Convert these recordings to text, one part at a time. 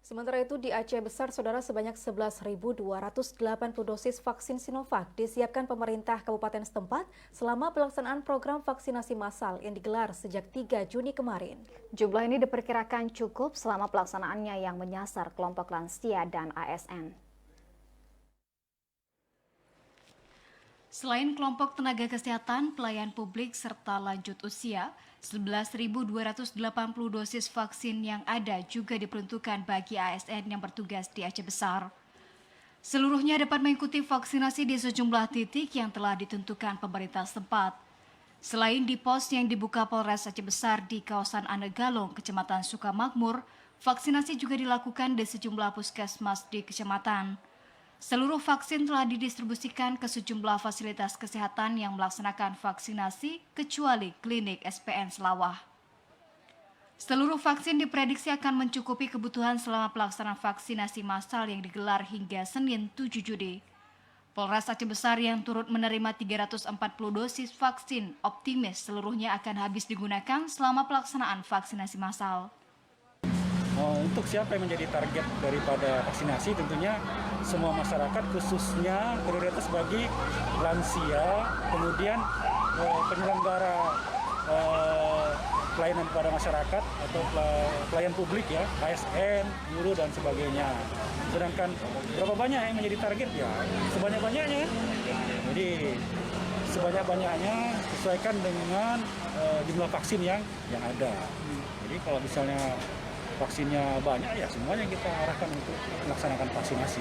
Sementara itu di Aceh Besar, Saudara, sebanyak 11.280 dosis vaksin Sinovac disiapkan pemerintah kabupaten setempat selama pelaksanaan program vaksinasi massal yang digelar sejak 3 Juni kemarin. Jumlah ini diperkirakan cukup selama pelaksanaannya yang menyasar kelompok lansia dan ASN. Selain kelompok tenaga kesehatan, pelayan publik, serta lanjut usia, 11.280 dosis vaksin yang ada juga diperuntukkan bagi ASN yang bertugas di Aceh Besar. Seluruhnya dapat mengikuti vaksinasi di sejumlah titik yang telah ditentukan pemerintah setempat. Selain di pos yang dibuka Polres Aceh Besar di kawasan Anegalong, Kecamatan Sukamakmur, vaksinasi juga dilakukan di sejumlah puskesmas di kecamatan. Seluruh vaksin telah didistribusikan ke sejumlah fasilitas kesehatan yang melaksanakan vaksinasi kecuali klinik SPN Selawah. Seluruh vaksin diprediksi akan mencukupi kebutuhan selama pelaksanaan vaksinasi massal yang digelar hingga Senin 7 Juni. Polres Aceh Besar yang turut menerima 340 dosis vaksin optimis seluruhnya akan habis digunakan selama pelaksanaan vaksinasi massal. Untuk siapa yang menjadi target daripada vaksinasi, tentunya semua masyarakat, khususnya prioritas bagi lansia, kemudian penyelenggara pelayanan kepada masyarakat atau pelayan publik ya, ASN, guru dan sebagainya. Sedangkan berapa banyak yang menjadi target ya, sebanyak-banyaknya. Jadi sebanyak-banyaknya sesuaikan dengan jumlah vaksin yang ada. Jadi kalau misalnya vaksinnya banyak ya semuanya kita arahkan untuk melaksanakan vaksinasi.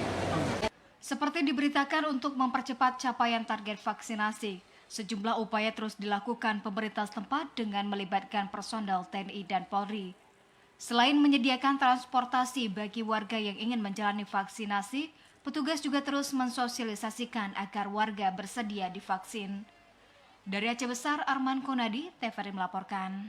Seperti diberitakan untuk mempercepat capaian target vaksinasi, sejumlah upaya terus dilakukan pemerintah setempat dengan melibatkan personel TNI dan Polri. Selain menyediakan transportasi bagi warga yang ingin menjalani vaksinasi, petugas juga terus mensosialisasikan agar warga bersedia divaksin. Dari Aceh Besar, Arman Konadi, TVRI melaporkan.